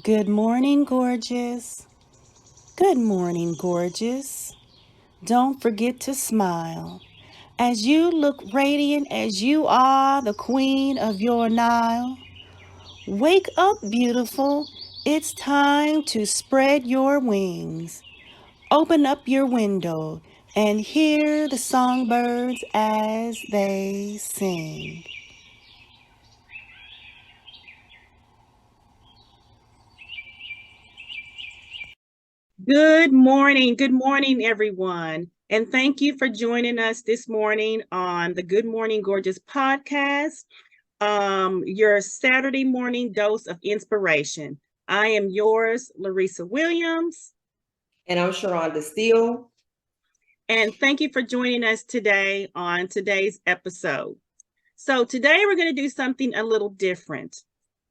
Good morning, gorgeous. Good morning, gorgeous. Don't forget to smile. As you look radiant as you are the queen of your Nile, wake up, beautiful. It's time to spread your wings. Open up your window and hear the songbirds as they sing. Good morning, everyone. And thank you for joining us this morning on the Good Morning Gorgeous podcast, your Saturday morning dose of inspiration. I am yours, Larissa Williams. And I'm Shraronda, Steele. And thank you for joining us today on today's episode. So, today we're going to do something a little different.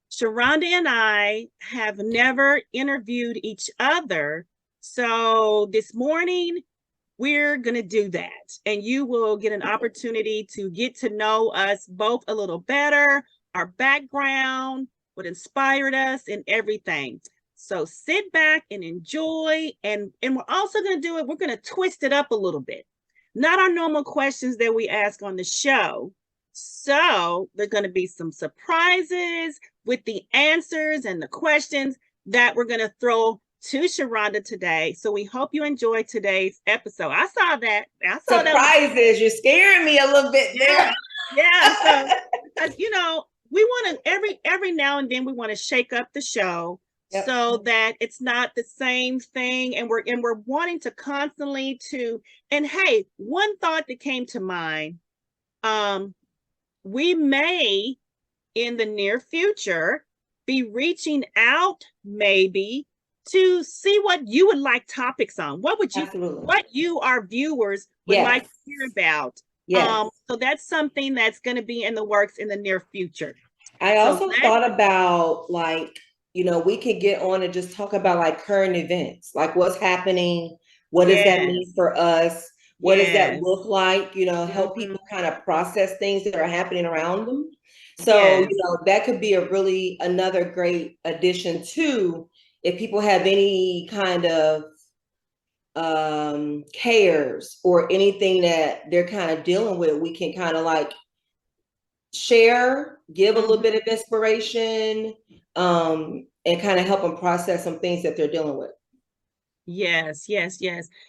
Shraronda and I have never interviewed each other. So, this morning, we're going to do that. And you will get an opportunity to get to know us both a little better, our background, what inspired us, and everything. So sit back and enjoy. And we're also going to do it, we're going to twist it up a little bit. Not our normal questions that we ask on the show. So there's going to be some surprises with the answers and the questions that we're going to throw to Shraronda today. So we hope you enjoyed today's episode. I saw that. Surprises. You're scaring me a little bit there. Yeah. So we want to every now and then we want to shake up the show. Yep. So that it's not the same thing, and we're wanting to constantly to. And hey, one thought that came to mind, we may in the near future be reaching out maybe to see what you would like topics on. What you, our viewers, would like to hear about. Yes. So that's something that's going to be in the works in the near future. I also thought about we could get on and just talk about like current events, like what's happening, what does that mean for us? What does that look like? Help people kind of process things that are happening around them. So, that could be another great addition to if people have any kind of cares or anything that they're kind of dealing with, we can kind of like share, give a little bit of inspiration, and kind of help them process some things that they're dealing with. Yes.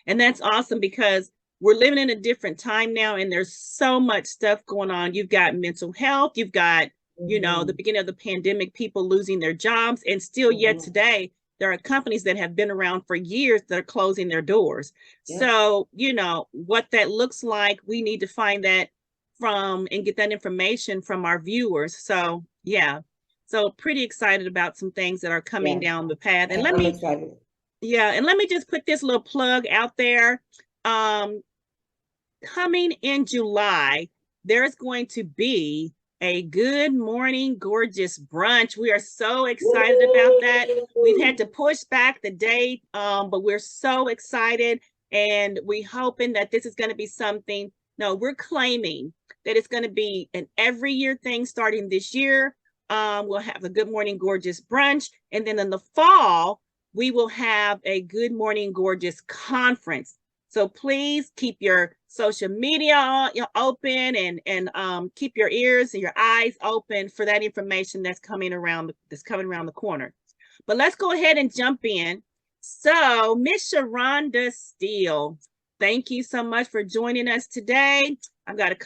And that's awesome because we're living in a different time now, and there's so much stuff going on. You've got mental health, you've got, the beginning of the pandemic, people losing their jobs, and still yet today, there are companies that have been around for years that are closing their doors. So, what that looks like, we need to find that and get that information from our viewers. So, yeah. So pretty excited about some things that are coming down the path. And let me just put this little plug out there. Coming in July, there's going to be a Good Morning Gorgeous brunch. We are so excited about that. We've had to push back the date, but we're so excited, and we hoping that this is going to be something. No, we're claiming that it's going to be an every year thing starting this year. We'll have a Good Morning Gorgeous brunch, and then in the fall, we will have a Good Morning Gorgeous conference. So please keep your social media open and keep your ears and your eyes open for that information that's coming around the corner. But let's go ahead and jump in. So, Miss Shraronda Steele, thank you so much for joining us today. I've got a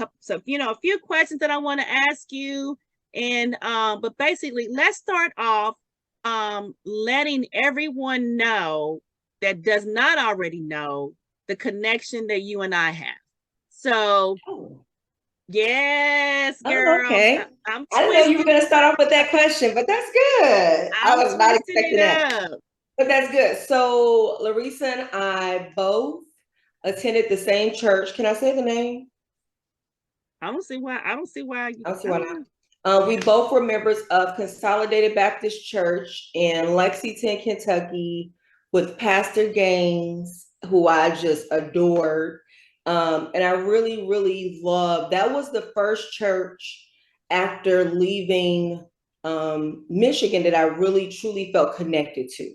few questions that I want to ask you. And but basically, let's start off letting everyone know that does not already know the connection that you and I have. So, yes, girl. Okay. I didn't know you were going to start off with that question, but that's good. I was not expecting that. But that's good. So, Larissa and I both attended the same church. Can I say the name? I don't see why. I don't see why not. We both were members of Consolidated Baptist Church in Lexington, Kentucky, with Pastor Gaines, who I just adored. And I really loved. That was the first church after leaving Michigan that I really truly felt connected to.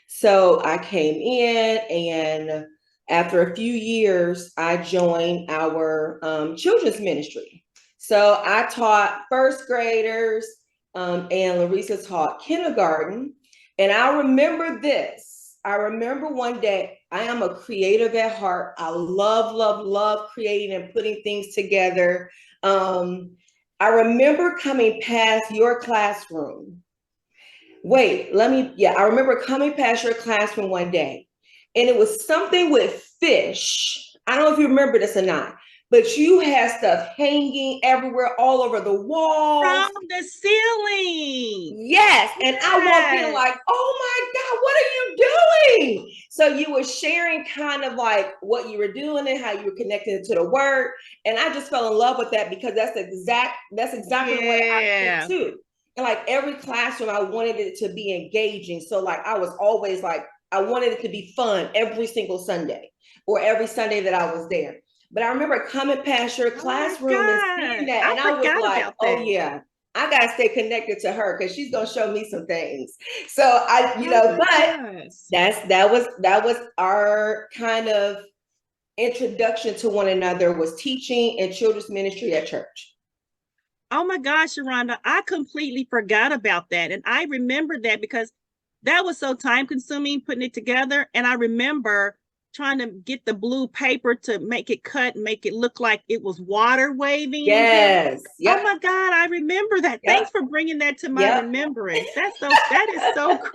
So I came in, and after a few years, I joined our children's ministry. So I taught first graders, and Larissa taught kindergarten. And I remember this. I remember one day, I am a creative at heart. I love, love, love creating and putting things together. I remember coming past your classroom. I remember coming past your classroom one day, and it was something with fish. I don't know if you remember this or not, but you had stuff hanging everywhere, all over the walls. From the ceiling. Yes. And I walked in like, oh my God, what are you doing? So you were sharing kind of like what you were doing and how you were connected to the word. And I just fell in love with that, because that's exactly the way I think too. And like every classroom, I wanted it to be engaging. So like I was always like, I wanted it to be fun every single Sunday, or every Sunday that I was there. But I remember coming past your classroom and seeing that, and I was like, oh yeah, I gotta stay connected to her, because she's gonna show me some things. So that was our kind of introduction to one another, was teaching and children's ministry at church. Oh my gosh, Shraronda, I completely forgot about that. And I remember that because that was so time consuming putting it together. And I remember trying to get the blue paper to make it cut and make it look like it was water waving. Yes. Yep. Oh my God, I remember that. Yep. Thanks for bringing that to my remembrance. That is so cool.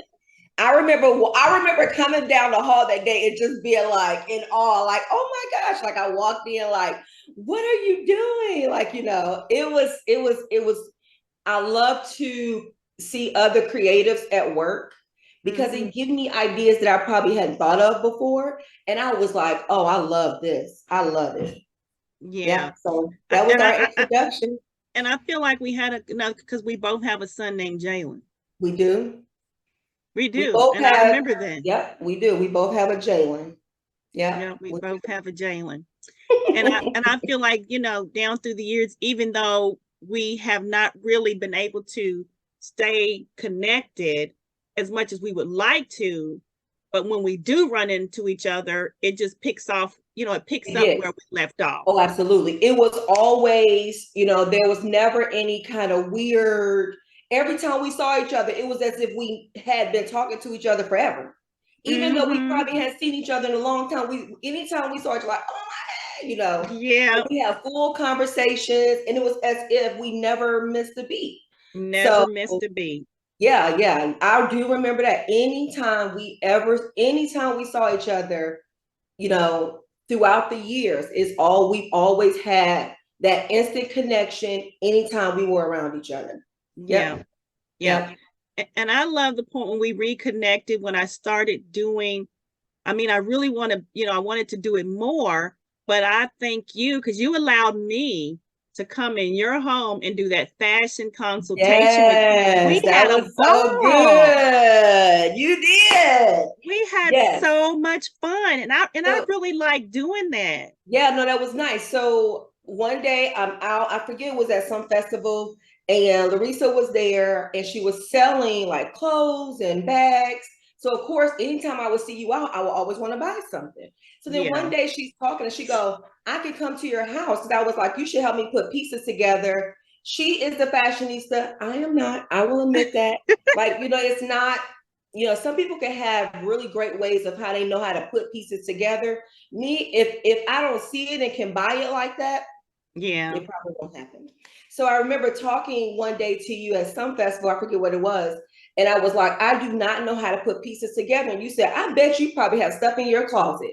I remember coming down the hall that day and just being like in awe, like, oh my gosh, like I walked in like, what are you doing? Like, you know, it was, I love to see other creatives at work, because it gives me ideas that I probably hadn't thought of before. And I was like, oh, I love this. I love it. Yeah. So that was our introduction. And I feel like we had because we both have a son named Jalen. We do. We do. And I remember that. Yep, we do. We both have a Jalen. Yeah, we both have a Jalen. And I feel like, you know, down through the years, even though we have not really been able to stay connected as much as we would like to, but when we do run into each other, it just picks off, you know, it picks up where we left off. Oh, absolutely. It was always, you know, there was never any kind of weird, every time we saw each other, it was as if we had been talking to each other forever. Even though we probably hadn't seen each other in a long time, anytime we saw each other, like, oh my God, you know. Yeah. We have full conversations, and it was as if we never missed a beat. Never missed a beat. Yeah. I do remember that anytime we saw each other, you know, throughout the years, we've always had that instant connection anytime we were around each other. Yeah. And I love the point when we reconnected, when I started doing, I mean, I really want to, you know, I wanted to do it more, but I thank you because you allowed me to come in your home and do that fashion consultation. Yes, that was so good. You did. We had so much fun, and I really like doing that. Yeah, no, that was nice. So one day I'm out, I forget, it was at some festival, and Larissa was there, and she was selling like clothes and bags. So of course, anytime I would see you out, I would always want to buy something. So then one day she's talking and she goes, I could come to your house. Because I was like, you should help me put pieces together. She is the fashionista. I am not. I will admit that. Like, you know, it's not, you know, some people can have really great ways of how they know how to put pieces together. Me, if I don't see it and can buy it like that, it probably won't happen. So I remember talking one day to you at some festival, I forget what it was. And I was like, I do not know how to put pieces together. And you said, I bet you probably have stuff in your closet.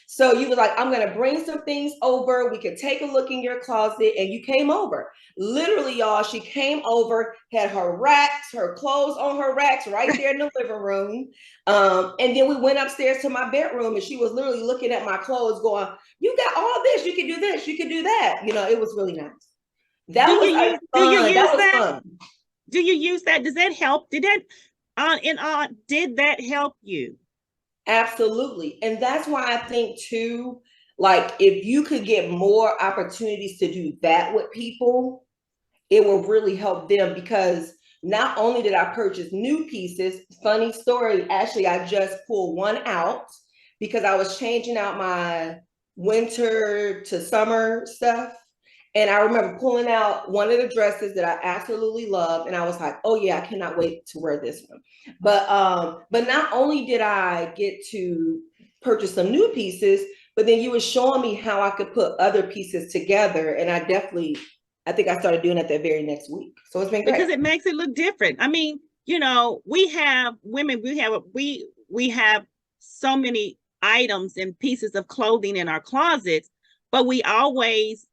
So you were like, I'm going to bring some things over. We could take a look in your closet. And you came over. Literally, y'all, she came over, had her racks, her clothes on her racks right there in the living room. And then we went upstairs to my bedroom, and she was literally looking at my clothes going, you got all this. You can do this. You can do that. You know, it was really nice. That was fun. Do you use that? Does that help? Did that help you? Absolutely. And that's why I think too, like if you could get more opportunities to do that with people, it will really help them, because not only did I purchase new pieces, funny story, actually, I just pulled one out because I was changing out my winter to summer stuff. And I remember pulling out one of the dresses that I absolutely loved, and I was like, "Oh yeah, I cannot wait to wear this one." But not only did I get to purchase some new pieces, but then you were showing me how I could put other pieces together, and I think I started doing that very next week. So it's been great because it makes it look different. I mean, we have women, we have so many items and pieces of clothing in our closets, but we always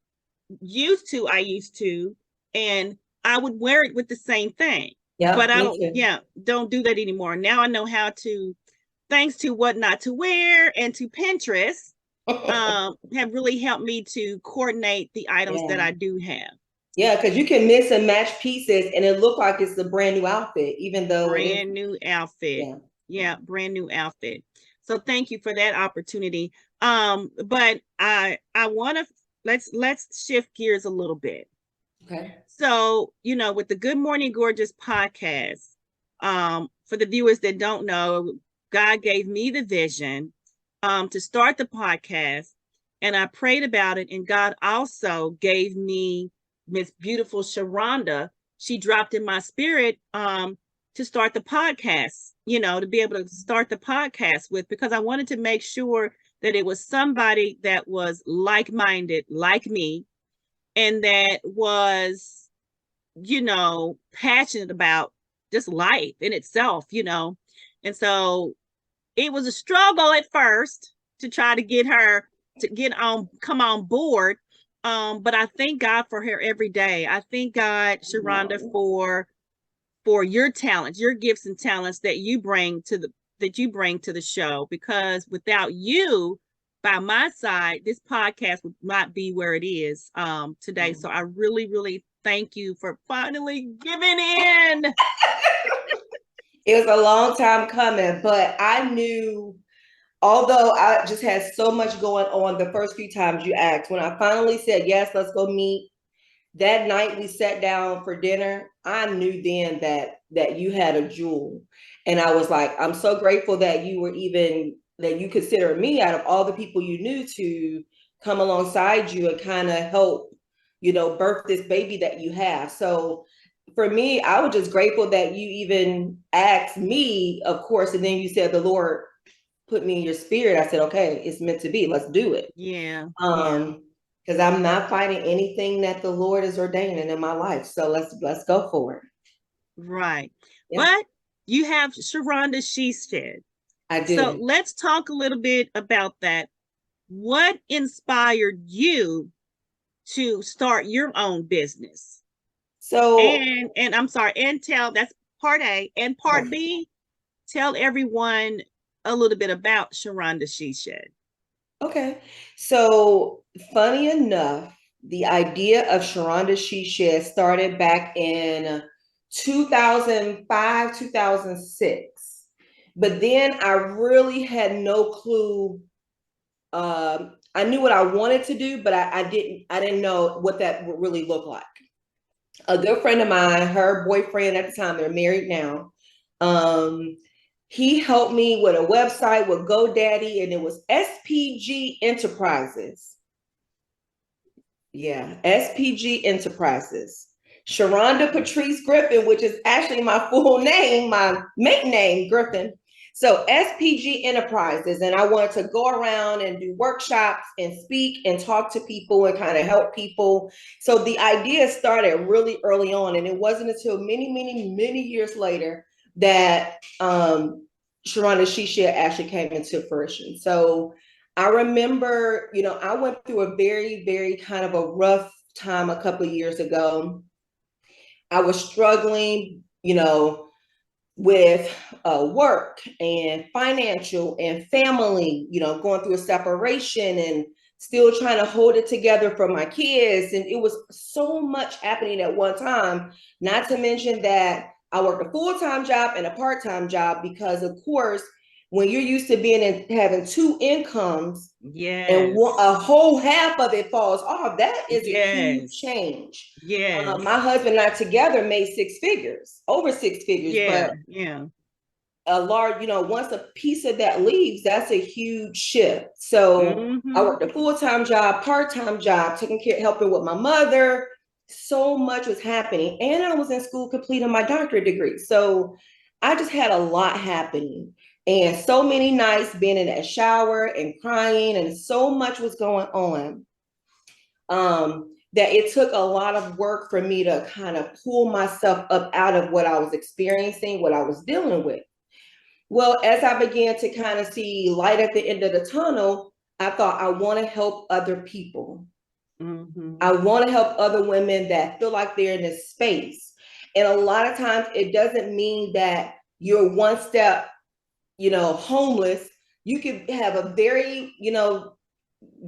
I used to, and I would wear it with the same thing. Yeah, But I me don't, too. yeah, don't do that anymore. Now I know how to, thanks to what not to wear and to Pinterest, have really helped me to coordinate the items that Yeah. I do have. Yeah, because you can mix and match pieces and it look like it's a brand new outfit, even though it Brand isn't. new outfit. Yeah. Yeah, brand new outfit. So thank you for that opportunity. But I want to, let's shift gears a little bit. Okay. So, with the Good Morning Gorgeous podcast, for the viewers that don't know, God gave me the vision to start the podcast, and I prayed about it, and God also gave me Miss Beautiful Shraronda. She dropped in my spirit to start the podcast, to be able to start the podcast with, because I wanted to make sure that it was somebody that was like-minded, like me, and that was, passionate about just life in itself. And so it was a struggle at first to try to get her to come on board. But I thank God for her every day. I thank God, Shraronda, for your talents, your gifts and talents that you bring to the show, because without you by my side, this podcast would not be where it is today. So I really, really thank you for finally giving in. It was a long time coming, but I knew, although I just had so much going on the first few times you asked, when I finally said, yes, let's go meet, that night we sat down for dinner, I knew then that you had a jewel. And I was like, I'm so grateful that that you consider me out of all the people you knew to come alongside you and kind of help, birth this baby that you have. So for me, I was just grateful that you even asked me, of course, and then you said the Lord put me in your spirit. I said, okay, it's meant to be. Let's do it. Yeah. Because I'm not fighting anything that the Lord is ordaining in my life. So let's go for it. Right. Yeah. But you have Shraronda She Said. I do. So let's talk a little bit about that. What inspired you to start your own business? So and I'm sorry, and tell, that's part A, and part B, tell everyone a little bit about Shraronda She Said. Okay. So funny enough, the idea of Shraronda She Said started back in 2005, 2006. But then I really had no clue. I knew what I wanted to do, but I didn't know what that would really look like. A good friend of mine, her boyfriend at the time, they're married now. He helped me with a website with GoDaddy, and it was SPG Enterprises. Yeah, SPG Enterprises. Shraronda Patrice Griffin, which is actually my full name, my maiden name, Griffin. So SPG Enterprises, and I wanted to go around and do workshops and speak and talk to people and kind of help people. So the idea started really early on, and it wasn't until many, many, many years later that Shraronda She Said actually came into fruition. So I remember, I went through a very, very kind of a rough time a couple of years ago. I was struggling, with work and financial and family, going through a separation and still trying to hold it together for my kids. And it was so much happening at one time, not to mention that I worked a full-time job and a part-time job because, of course, when you're used to being having two incomes, and Yes. a whole half of it falls off, that is a huge Yes. change. Yes. My husband and I together made six figures, over six figures, Yeah. but Yeah. a large, once a piece of that leaves, that's a huge shift. So I worked a full-time job, part-time job, taking care, helping with my mother. So much was happening. And I was in school completing my doctorate degree. So I just had a lot happening. And so many nights being in that shower and crying, and so much was going on. That it took a lot of work for me to kind of pull myself up out of what I was experiencing, what I was dealing with. Well, as I began to kind of see light at the end of the tunnel, I thought, I want to help other people. I want to help other women that feel like they're in this space. And a lot of times it doesn't mean that you're one step, homeless. You could have a very,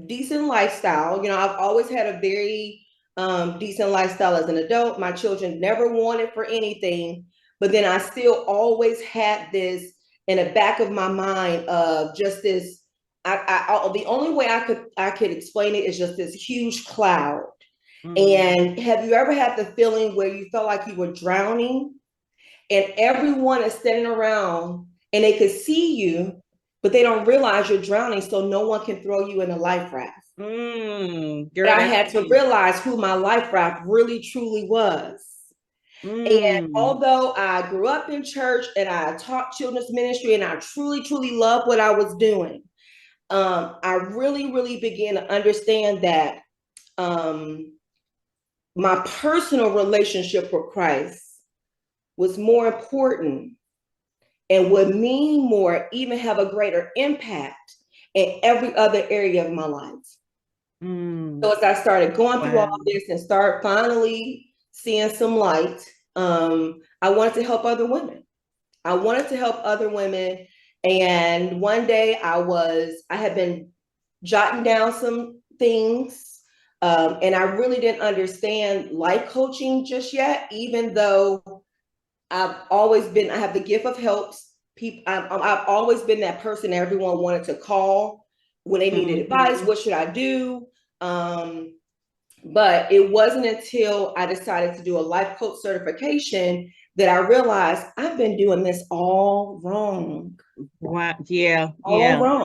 decent lifestyle. I've always had a very decent lifestyle as an adult. My children never wanted for anything, but then I still always had this in the back of my mind of just this. The only way I could explain it is just this huge cloud. And have you ever had the feeling where you felt like you were drowning, and everyone is standing around and they could see you, but they don't realize you're drowning, so no one can throw you in a life raft? But I had to realize who my life raft really truly was. And although I grew up in church and I taught children's ministry and I truly, truly loved what I was doing, I really, really began to understand that my personal relationship with Christ was more important and would mean more, even have a greater impact in every other area of my life. So as I started going through all this and start finally seeing some light, I wanted to help other women. I wanted to help other women. And one day I had been jotting down some things, and I really didn't understand life coaching just yet, even though I have the gift of helps people. I've always been that person everyone wanted to call when they needed advice. What should I do? But it wasn't until I decided to do a life coach certification that I realized I've been doing this all wrong. Wow. Yeah. All wrong.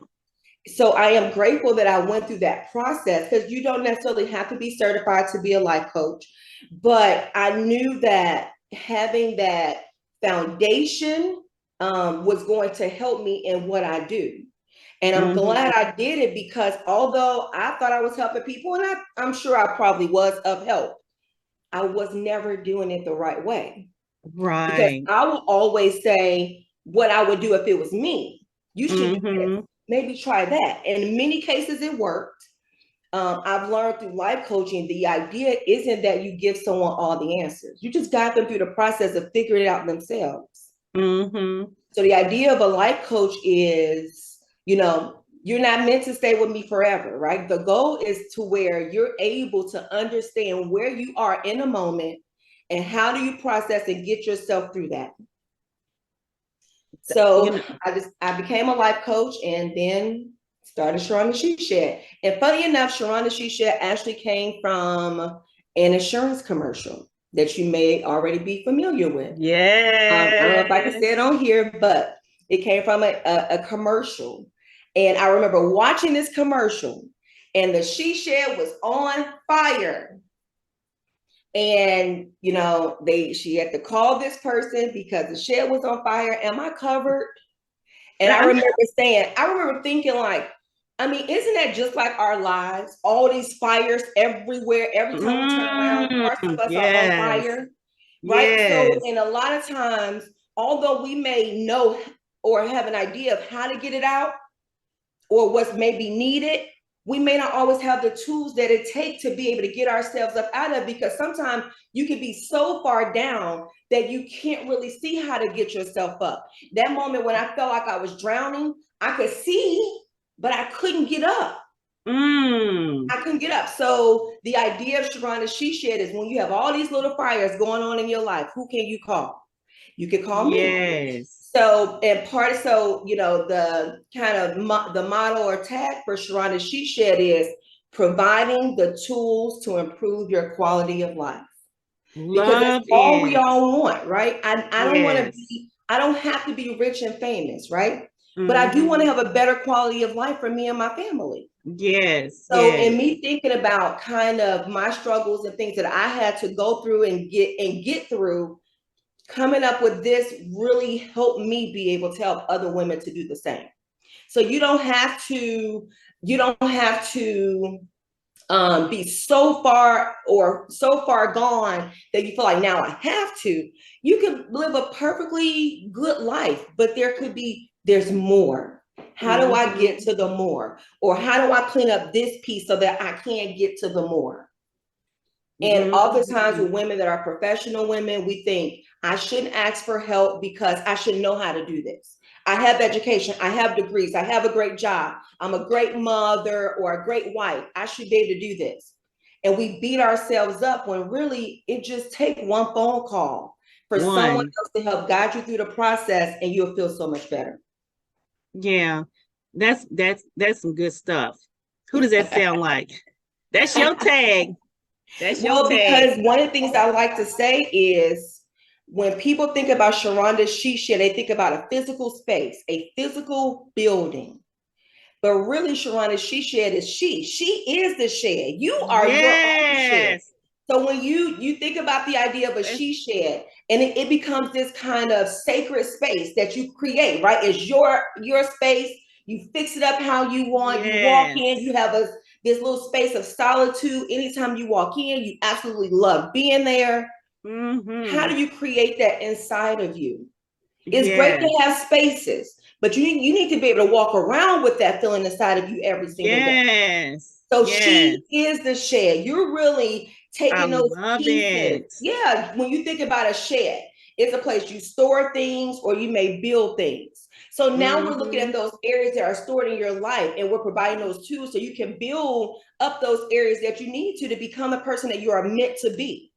So I am grateful that I went through that process, because you don't necessarily have to be certified to be a life coach. But I knew that having that foundation was going to help me in what I do. And I'm glad I did it, because although I thought I was helping people, and I'm sure I probably was of help, I was never doing it the right way. Right. Because I will always say what I would do if it was me. You should do this. Maybe try that. And in many cases, it worked. I've learned through life coaching, the idea isn't that you give someone all the answers. You just guide them through the process of figuring it out themselves. So the idea of a life coach is, you're not meant to stay with me forever, right? The goal is to where you're able to understand where you are in a moment and how do you process and get yourself through that. So I became a life coach and then started Shraronda She Shed. And funny enough, Shraronda She Shed actually came from an insurance commercial that you may already be familiar with. I don't know if I can say it on here, but it came from a commercial. And I remember watching this commercial, and the she shed was on fire. And she had to call this person because the shed was on fire. Am I covered? And I remember thinking, like, I mean, isn't that just like our lives? All these fires everywhere. Every time we turn around, parts of us are on fire. Right. So, and a lot of times, although we may know or have an idea of how to get it out or what's maybe needed, we may not always have the tools that it takes to be able to get ourselves up out of, because sometimes you can be so far down that you can't really see how to get yourself up. That moment when I felt like I was drowning, I could see, but I couldn't get up. I couldn't get up. So the idea of Shraronda She Shed is when you have all these little fires going on in your life, who can you call? You can call me. Yes. So, and part of, so, you know, the kind of the motto or tag for Shraronda She Shed is providing the tools to improve your quality of life. Because that's Love all we it. all want, right? I don't want to Yes. be, I don't have to be rich and famous, right? But I do want to Mm-hmm. have a better quality of life for me and my family. Yes. So Yes. in me thinking about kind of my struggles and things that I had to go through and get through, coming up with this really helped me be able to help other women to do the same. So you don't have to be so far or so far gone that you feel like now I have to. You can live a perfectly good life, but there's more. How do I Mm-hmm. get to the more? Or how do I clean up this piece so that I can get to the more? And oftentimes Mm-hmm. with women that are professional women, we think I shouldn't ask for help because I should know how to do this. I have education, I have degrees, I have a great job, I'm a great mother or a great wife. I should be able to do this. And we beat ourselves up when really it just takes one phone call for someone One. else to help guide you through the process and you'll feel so much better. Yeah. That's some good stuff. Who does that sound like? That's your tag. That's your Well, tag. because one of the things I like to say is when people think about Shraronda She Shed, they think about a physical space, a physical building. But really, Shraronda She Shed is she. She is the shed. You are your own shed. Yes. So when you think about the idea of a That's, she shed, and it becomes this kind of sacred space that you create, right? It's your space. You fix it up how you want. You walk in, yes. you have this little space of solitude. Anytime you walk in, you absolutely love being there. How Mm-hmm. do you create that inside of you? It's great to Yes. have spaces, but you need to be able to walk around with that feeling inside of you every single day. Yes. So Yes. she is the shed. You're really I taking those love pieces. it. Yeah, when you think about a shed, it's a place you store things or you may build things. So now we're looking Mm-hmm. at those areas that are stored in your life and we're providing those tools so you can build up those areas that you need to become the person that you are meant to be.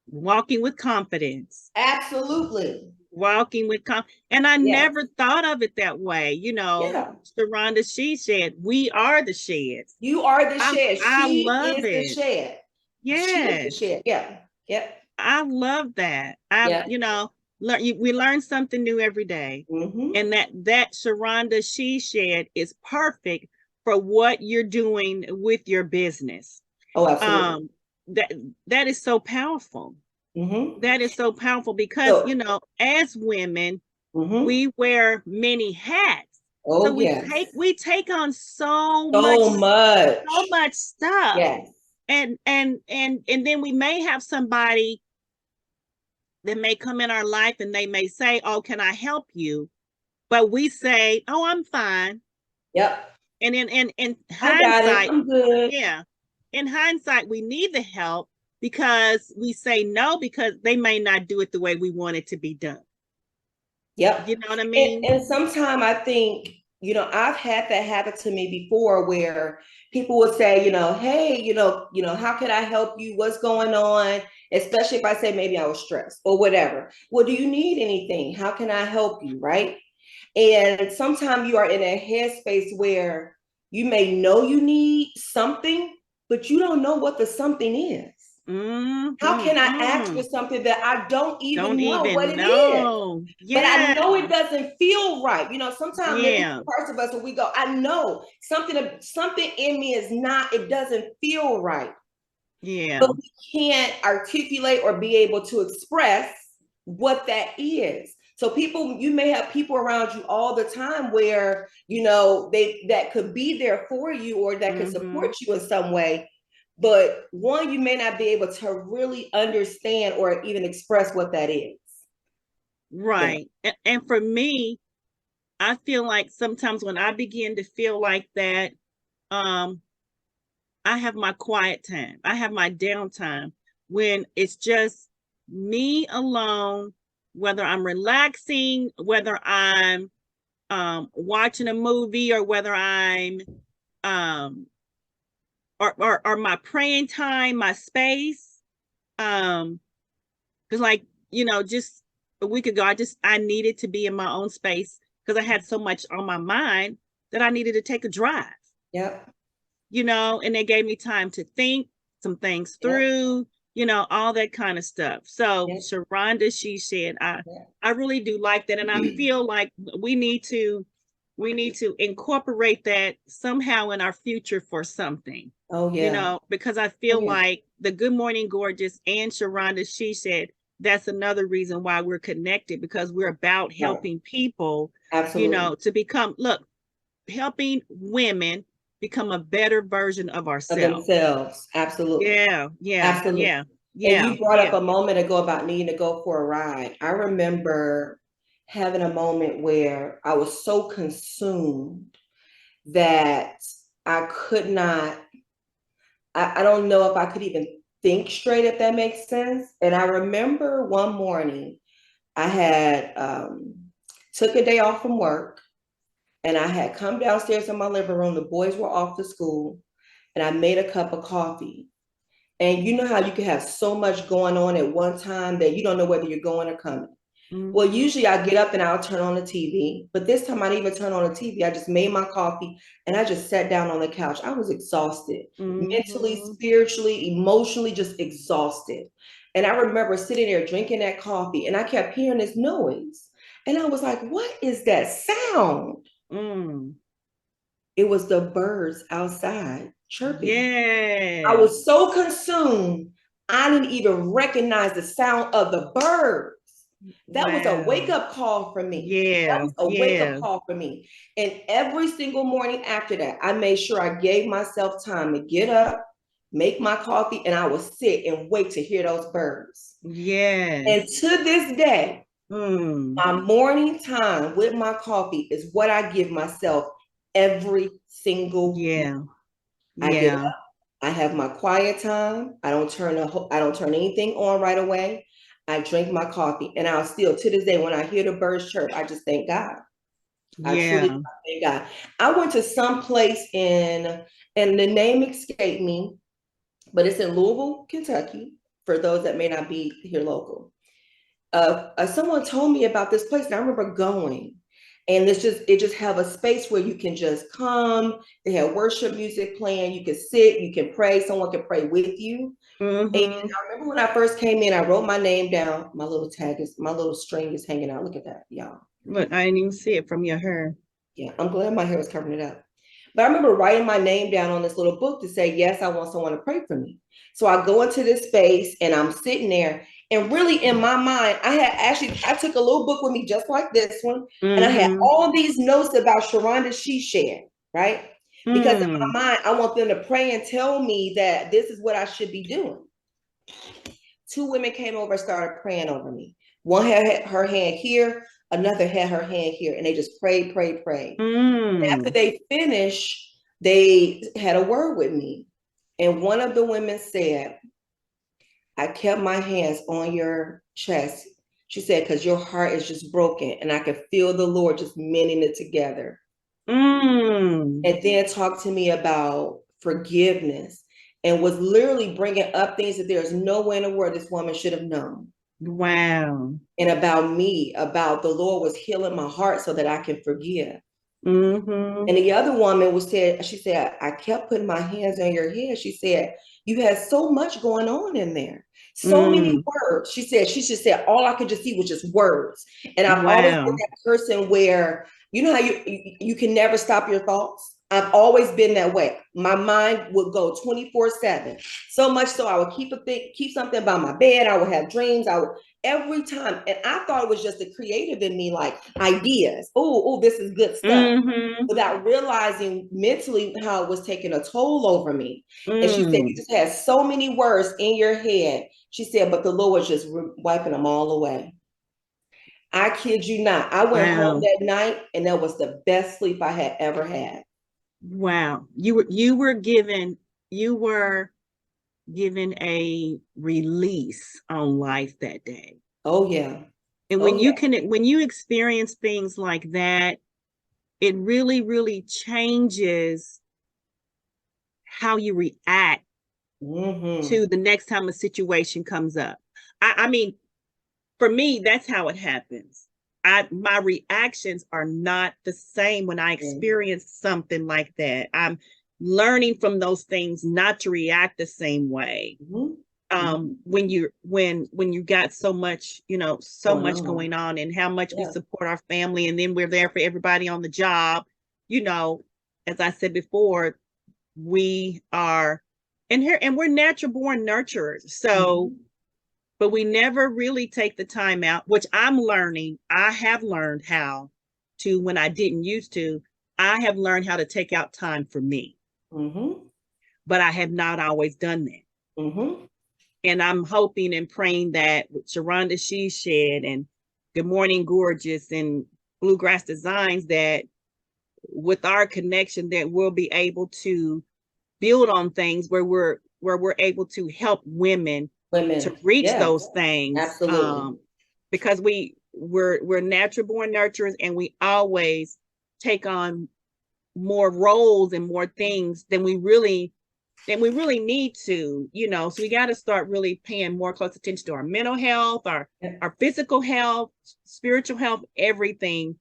Walking with confidence. Absolutely. Walking with and I Yes. never thought of it that way. Yeah. Sharonda, she said, we are the sheds. You are the I shed. I She love is the it. shed. She is the Yes. shed. Yeah. Yep. I love that. Yeah. We learn something new every day. Mm-hmm. And that Sharonda she shed is perfect for what you're doing with your business. Oh, absolutely. Um that that is so powerful. Mm-hmm. That is so powerful because So, as women, mm-hmm. we wear many hats. So Oh, yes. we take on So so much. much stuff. Yes. And then we may have somebody that may come in our life and they may say, "Oh, can I help you?" But we say, "Oh, I'm fine." Yep. And in I got it. hindsight, I'm good. yeah, in hindsight, we need the help because we say no because they may not do it the way we want it to be done. Yep. You know what I mean? And sometimes I think, I've had that happen to me before where people would say, hey, how can I help you? What's going on? Especially if I say maybe I was stressed or whatever. Well, do you need anything? How can I help you? Right. And sometimes you are in a headspace where you may know you need something, but you don't know what the something is. How can I ask for Mm-hmm. something that I don't Don't even know what even it is? know. But I Yeah. know it doesn't feel right. Sometimes there be Yeah. parts of us where we go, I know something in me is not, it doesn't feel right. Yeah. But we can't articulate or be able to express what that is. So you may have people around you all the time where, that could be there for you or that could Mm-hmm. support you in some way. But one, you may not be able to really understand or even express what that is. Yeah. Right. And for me, I feel like sometimes when I begin to feel like that, um, I have my quiet time. I have my downtime when it's just me alone, whether I'm relaxing, whether I'm watching a movie, or whether I'm um, or my praying time, my space. Because just a week ago, I needed to be in my own space because I had so much on my mind that I needed to take a drive. Yep. And they gave me time to think some things through, all that kind of stuff. So Shraronda, she said, I really do like that. And I feel like we need to incorporate that somehow in our future for something. Oh, yeah. Because I feel like the Good Morning Gorgeous and Shraronda, she said, that's another reason why we're connected, because we're about helping people, Absolutely. to become, helping women become a better version of Of ourselves. themselves. Absolutely. Absolutely. And you brought up a moment ago about needing to go for a ride. I remember having a moment where I was so consumed that I could not, I don't know if I could even think straight, if that makes sense. And I remember one morning I had took a day off from work, and I had come downstairs in my living room. The boys were off to school, and I made a cup of coffee. And you know how you can have so much going on at one time that you don't know whether you're going or coming. Well, usually I get up and I'll turn on the TV, but this time I didn't even turn on the TV. I just made my coffee and I just sat down on the couch. I was exhausted, mentally, spiritually, emotionally, just exhausted. And I remember sitting there drinking that coffee, and I kept hearing this noise. And I was like, what is that sound? It was the birds outside chirping. Yeah. I was so consumed, I didn't even recognize the sound of the birds. That was a wake-up call for me. Yeah. That was a wake-up call for me. And every single morning after that, I made sure I gave myself time to get up, make my coffee, and I would sit and wait to hear those birds. Yes. And to this day, my morning time with my coffee is what I give myself every single day. I get up, I have my quiet time. I don't turn anything on right away. I drink my coffee, and I'll still, to this day, when I hear the birds chirp, I just thank God. I truly thank God. I went to some place and the name escaped me, but it's in Louisville, Kentucky, for those that may not be here local. Someone told me about this place, and I remember going. And it just have a space where you can just come. They have worship music playing. You can sit, you can pray. Someone can pray with you. And I remember when I first came in, I wrote my name down. My little string is hanging out. Look at that, y'all. Look, I didn't even see it from your hair. Yeah, I'm glad my hair was covering it up. But I remember writing my name down on this little book to say, yes, I want someone to pray for me. So I go into this space and I'm sitting there. And really in my mind, I took a little book with me just like this one. And I had all these notes about Shraronda she shared, right? Because in my mind, I want them to pray and tell me that this is what I should be doing. 2 women came over and started praying over me. One had her hand here, another had her hand here, and they just prayed. After they finished, they had a word with me. And one of the women said, I kept my hands on your chest. She said, because your heart is just broken, and I can feel the Lord just mending it together. And then talked to me about forgiveness, and was literally bringing up things that there's no way in the world this woman should have known. Wow. And about me, about the Lord was healing my heart so that I can forgive. And the other woman she said, I kept putting my hands on your head. She said, you had so much going on in there. So many words. She just said, all I could just see was just words. And I've always been that person where, you know how you can never stop your thoughts? I've always been that way. My mind would go 24/7. So much so I would keep something by my bed. I would have dreams. Every time. And I thought it was just the creative in me, like ideas. Oh, this is good stuff. Without realizing mentally how it was taking a toll over me. And she said, you just had so many words in your head. She said, but the Lord was just wiping them all away. I kid you not. I went home that night, and that was the best sleep I had ever had. Wow. You were given a release on life that day. Oh yeah. And when you experience things like that, it really, really changes how you react to the next time a situation comes up. I mean, for me, that's how it happens. My reactions are not the same when I experience something like that. I'm learning from those things not to react the same way. When you got so much, so much going on, and how much we support our family, and then we're there for everybody on the job. As I said before, we are, and we're natural born nurturers. So, but we never really take the time out, which I'm learning. I have learned how to, when I didn't used to, I have learned how to take out time for me. But I have not always done that. And I'm hoping and praying that with Shraronda She Shed and Good Morning Gorgeous and Bluegrass Designs, that with our connection, that we'll be able to build on things where we're able to help women to reach those things. Absolutely. Because we're natural born nurturers, and we always take on more roles and more things than we really need to, so we got to start really paying more close attention to our mental health, our physical health, spiritual health, everything,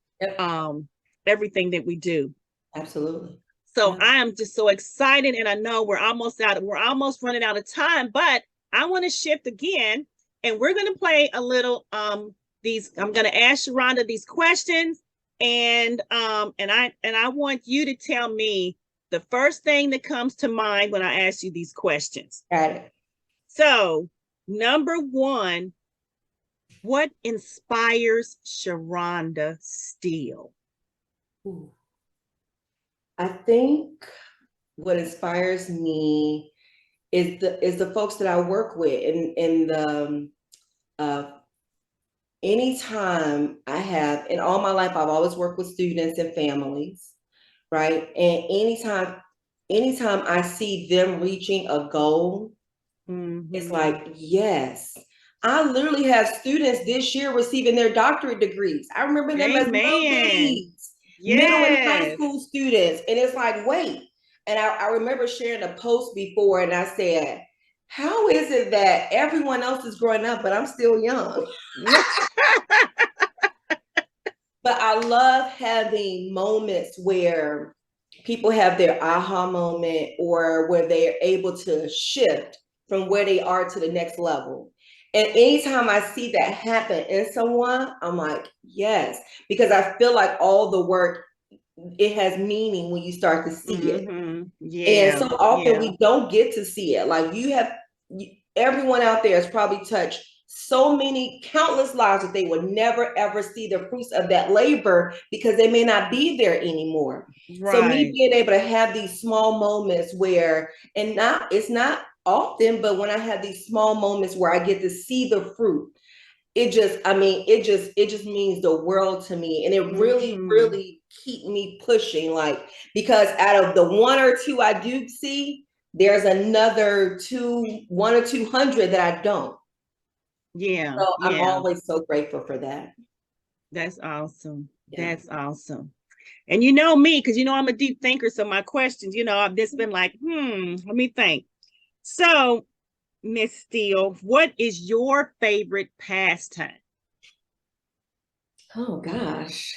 everything that we do. Absolutely. So I am just so excited, and I know we're almost running out of time, but I want to shift again, and we're going to play a little, I'm going to ask Shraronda these questions, and I want you to tell me the first thing that comes to mind when I ask you these questions. Got it. So, number one, what inspires Shraronda Steele? I think what inspires me is the folks that I work with, and anytime I have, in all my life, I've always worked with students and families, right? And anytime I see them reaching a goal, it's like, yes. I literally have students this year receiving their doctorate degrees. I remember them as little babies, middle and high school students. And it's like, wait. And I remember sharing a post before, and I said, how is it that everyone else is growing up, but I'm still young? But I love having moments where people have their aha moment, or where they're able to shift from where they are to the next level. And anytime I see that happen in someone, I'm like, yes, because I feel like all the work, it has meaning when you start to see it. And so often we don't get to see it. Like everyone out there has probably touched so many countless lives that they will never ever see the fruits of that labor, because they may not be there anymore. Right. So me being able to have these small moments where, it's not often, but when I have these small moments where I get to see the fruit, it just means the world to me. And it really keep me pushing, like, because out of the one or two I do see, there's another 1 or 200 that I don't. So I'm always so grateful for that. That's awesome. That's awesome. And you know me, because I'm a deep thinker. So my questions, I've just been like, let me think. So, Miss Steele, what is your favorite pastime? Oh gosh.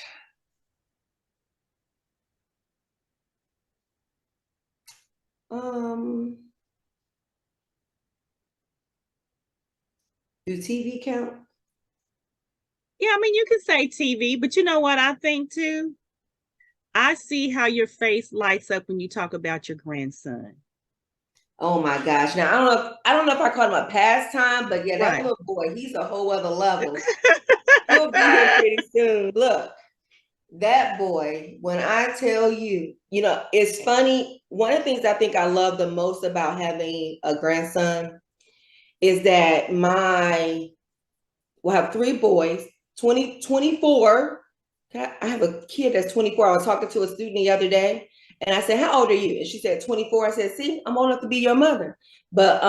Do TV count? Yeah, I mean, you can say TV, but you know what I think too? I see how your face lights up when you talk about your grandson. Oh my gosh. Now I don't know if I call him a pastime, but yeah, that little boy, he's a whole other level. He'll be here pretty soon. Look, that boy, when I tell you, it's funny. One of the things I think I love the most about having a grandson is that we'll have 3 boys, 24. I have a kid that's 24. I was talking to a student the other day, and I said, how old are you? And she said, 24. I said, see, I'm old enough to be your mother. But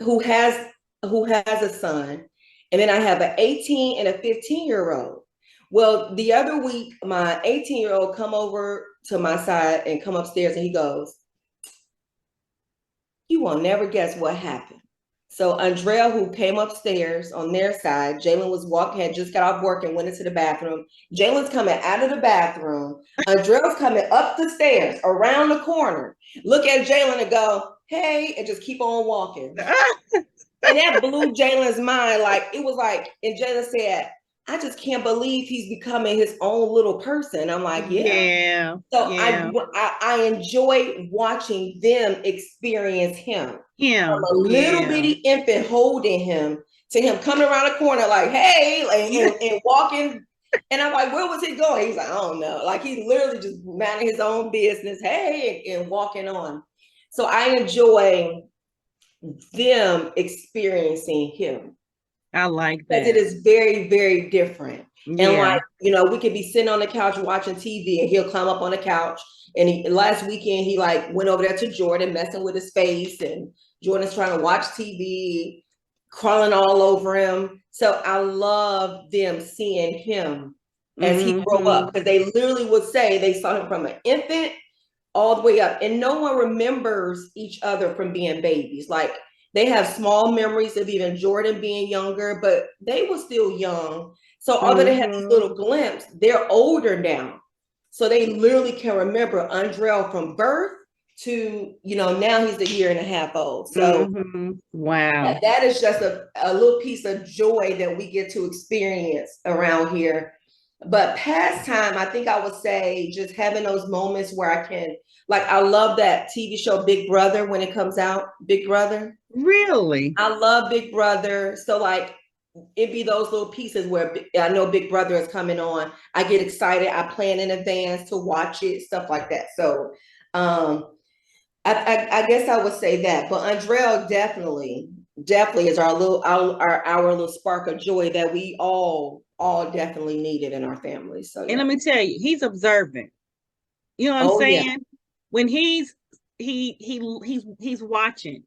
who has a son. And then I have an 18 and a 15-year-old. Well, the other week, my 18-year-old come over to my side and come upstairs, and he goes, you will never guess what happened. So Andrea, who came upstairs on their side, Jalen was walking, had just got off work and went into the bathroom. Jalen's coming out of the bathroom. Andrea's coming up the stairs, around the corner. Look at Jalen and go, hey, and just keep on walking. And that blew Jalen's mind. Like, it was like, and Jalen said, I just can't believe he's becoming his own little person. I'm like, yeah. So yeah. I enjoy watching them experience him. From a little bitty infant holding him to him coming around the corner like, hey, and walking. And I'm like, where was he going? He's like, I don't know. Like, he's literally just minding his own business, hey, and walking on. So I enjoy them experiencing him. I like that. Because it is very, very different. Yeah. And like, you know, we could be sitting on the couch watching TV and he'll climb up on the couch. And last weekend, he like went over there to Jordan, messing with his face. And Jordan's trying to watch TV, crawling all over him. So I love them seeing him as he grew up. Because they literally would say they saw him from an infant all the way up. And no one remembers each other from being babies. Like, they have small memories of even Jordan being younger, but they were still young. So although they have this little glimpse, they're older now. So they literally can remember Andrell from birth to, you know, now he's a year and a half old. So wow. That is just a little piece of joy that we get to experience around here. But pastime, I think I would say just having those moments where I can, like, I love that TV show Big Brother when it comes out. Big Brother. Really? I love Big Brother. So like, it'd be those little pieces where I know Big Brother is coming on. I get excited. I plan in advance to watch it, stuff like that. So I guess I would say that. But Andrell definitely is our little spark of joy that we all definitely needed in our family. So yeah. And let me tell you, he's observant. You know what I'm saying? Yeah. When he's watching.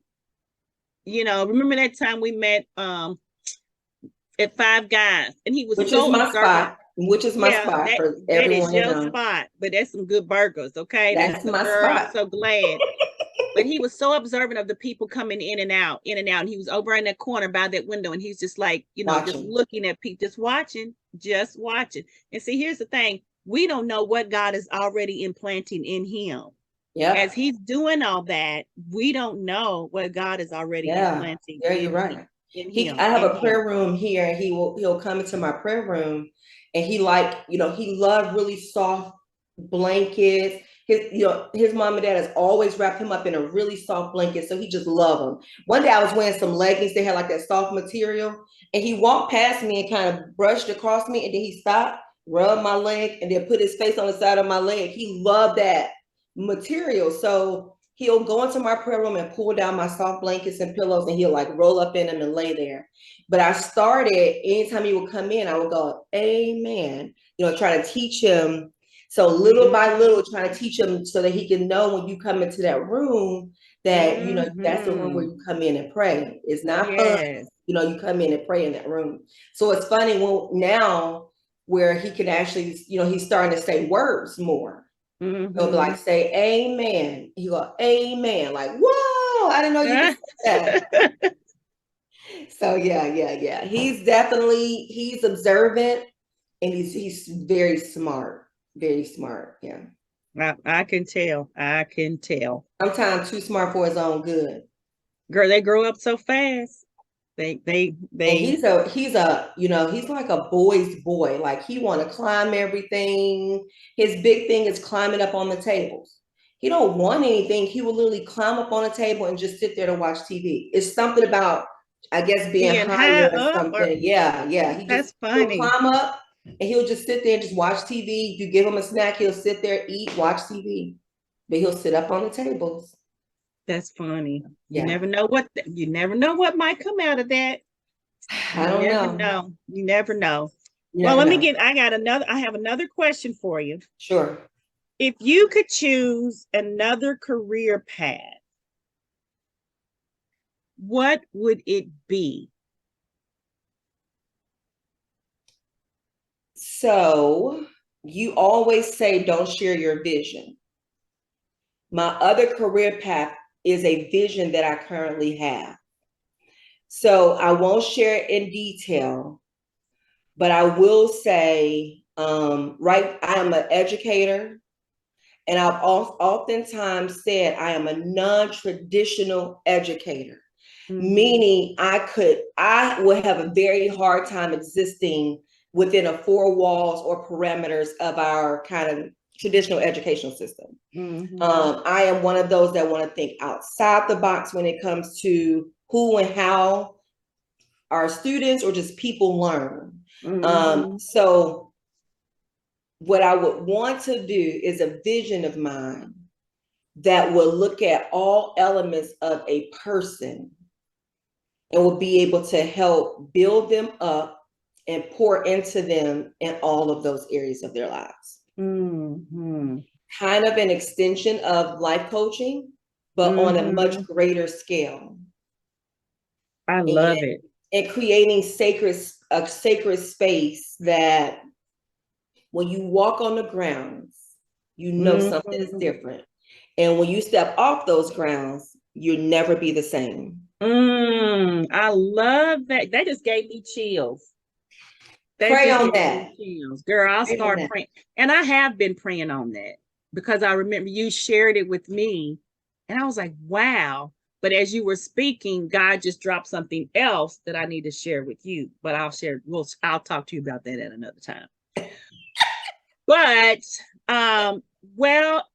You know, remember that time we met at Five Guys, and he was which is my spot for everyone. That is your spot, but that's some good burgers, okay? That's my spot. I'm so glad. But he was so observant of the people coming in and out, and he was over in that corner by that window, and he's just like, you know, watching. Just looking at people, just watching. And see, here's the thing: we don't know what God is already implanting in him. Yeah. As he's doing all that, we don't know what God is already implanting. Yeah, you're right. I have a prayer room here, and he'll come into my prayer room, and he loved really soft blankets. His mom and dad has always wrapped him up in a really soft blanket, so he just loved them. One day I was wearing some leggings, they had like that soft material, and he walked past me and kind of brushed across me, and then he stopped, rubbed my leg, and then put his face on the side of my leg. He loved that material. So he'll go into my prayer room and pull down my soft blankets and pillows, and he'll like roll up in them and lay there. But I started, anytime he would come in, I would go, amen, try to teach him. So little by little, trying to teach him so that he can know when you come into that room that, that's the room where you come in and pray. It's not fun. You come in and pray in that room. So it's funny now where he can actually, he's starting to say words more. He'll be like, say amen. He go, amen. Like, whoa, I didn't know you could say that. So yeah. He's observant, and he's very smart. Very smart. Yeah. I can tell. Sometimes too smart for his own good. Girl, they grow up so fast. And he's like a boy's boy. Like, he want to climb everything. His big thing is climbing up on the tables. He don't want anything. He will literally climb up on a table and just sit there to watch TV. It's something about, I guess, being higher or something. Yeah. That's funny. He'll climb up and he'll just sit there and just watch TV. If you give him a snack, he'll sit there, eat, watch TV. But he'll sit up on the tables. That's funny. You never know what might come out of that. I don't know. You never know. Well, I have another question for you. Sure. If you could choose another career path, what would it be? So you always say, don't share your vision. My other career path is a vision that I currently have. So I won't share it in detail, but I will say, right, I am an educator, and I've oftentimes said I am a non-traditional educator, meaning I would have a very hard time existing within a four walls or parameters of our kind of traditional educational system. I am one of those that want to think outside the box when it comes to who and how our students or just people learn. So what I would want to do is a vision of mine that will look at all elements of a person and will be able to help build them up and pour into them in all of those areas of their lives. Kind of an extension of life coaching, but on a much greater scale. I love it. And creating a sacred space that when you walk on the grounds, you know something is different. And when you step off those grounds, you'll never be the same. I love that. That just gave me chills. Pray on that. Chills. Girl, I'll start praying. And I have been praying on that because I remember you shared it with me. And I was like, wow. But as you were speaking, God just dropped something else that I need to share with you. But I'll talk to you about that at another time. But well,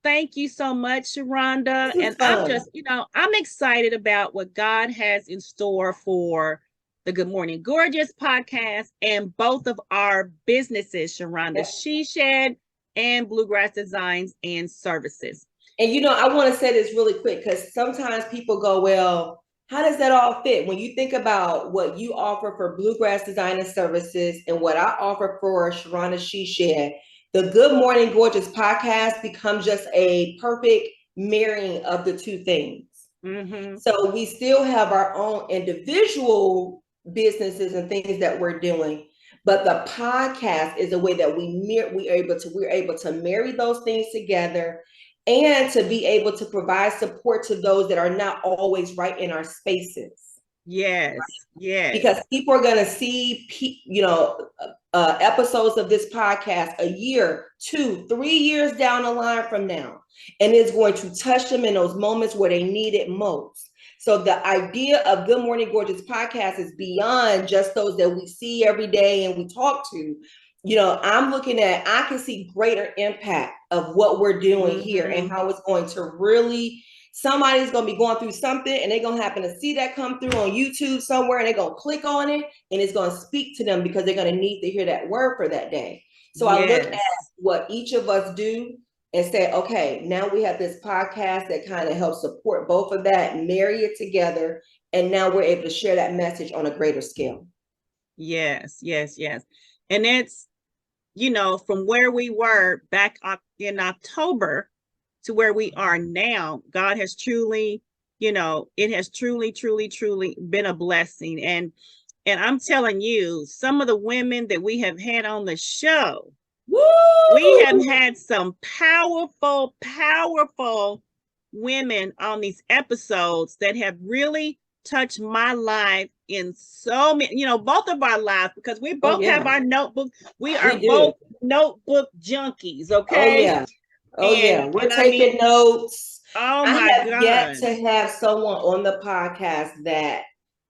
thank you so much, Shraronda. And I'm just, I'm excited about what God has in store for the Good Morning Gorgeous podcast and both of our businesses, Shraronda She Shed and Bluegrass Designs and Services. And I want to say this really quick because sometimes people go, well, how does that all fit? When you think about what you offer for Bluegrass Design and Services and what I offer for Shraronda She Shed, the Good Morning Gorgeous podcast becomes just a perfect marrying of the two things. So we still have our own individual businesses and things that we're doing, but the podcast is a way that we're able to marry those things together and to be able to provide support to those that are not always right in our spaces. Yes. Because people are going to see, episodes of this podcast a year, 2, 3 years down the line from now, and it's going to touch them in those moments where they need it most. So the idea of Good Morning Gorgeous podcast is beyond just those that we see every day and we talk to. I'm looking at, I can see greater impact of what we're doing here and how it's going to really, somebody's going to be going through something and they're going to happen to see that come through on YouTube somewhere and they're going to click on it and it's going to speak to them because they're going to need to hear that word for that day. So I look at what each of us do and say, okay, now we have this podcast that kind of helps support both of that, marry it together. And now we're able to share that message on a greater scale. Yes. And it's, from where we were back in October to where we are now, God has truly, it has truly been a blessing. And I'm telling you, some of the women that we have had on the show, we have had some powerful women on these episodes that have really touched my life in so many, both of our lives, because we both have our notebook. We are both notebook junkies. Okay. We're taking notes. Oh my God. I have yet to have someone on the podcast that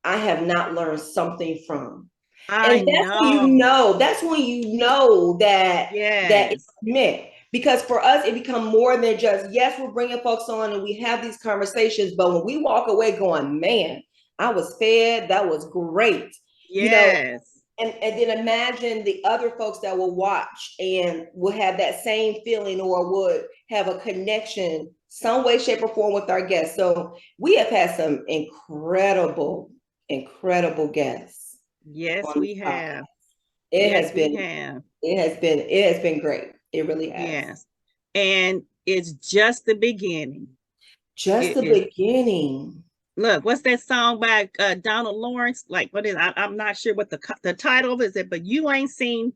I have not learned something from. And that's when you know that it's meant. Because for us, it becomes more than just, yes, we're bringing folks on and we have these conversations, but when we walk away going, man, I was fed, that was great. Yes. And then imagine the other folks that will watch and will have that same feeling or would have a connection some way, shape, or form with our guests. So we have had some incredible guests. Yes, we have. It has been great. It really has. Yes. And it's just the beginning. Beginning. Look, what's that song by Donald Lawrence? Like, what is? I'm not sure what the title of it is, but you ain't seen.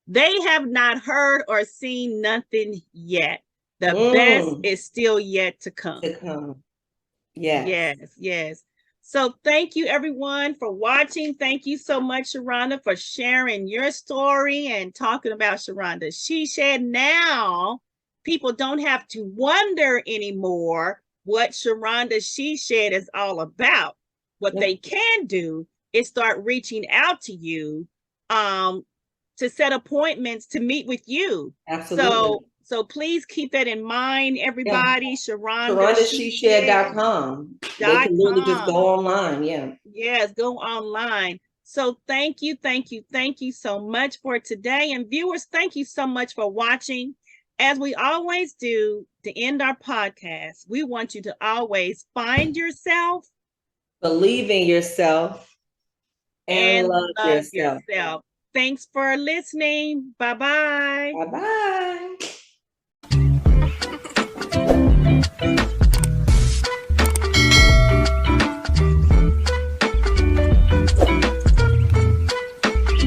They have not heard or seen nothing yet. The best is still yet to come. Yes. Yes. So thank you everyone for watching. Thank you so much, Shraronda, for sharing your story and talking about Shraronda. She said now people don't have to wonder anymore what Shraronda She Said is all about. What they can do is start reaching out to you to set appointments to meet with you. Absolutely. So please keep that in mind, everybody. SharondaSheShared.com. They can literally just go online. Yeah. Yes, go online. So thank you so much for today. And viewers, thank you so much for watching. As we always do to end our podcast, we want you to always find yourself, believe in yourself, and love yourself. Thanks for listening. Bye-bye. Bye-bye.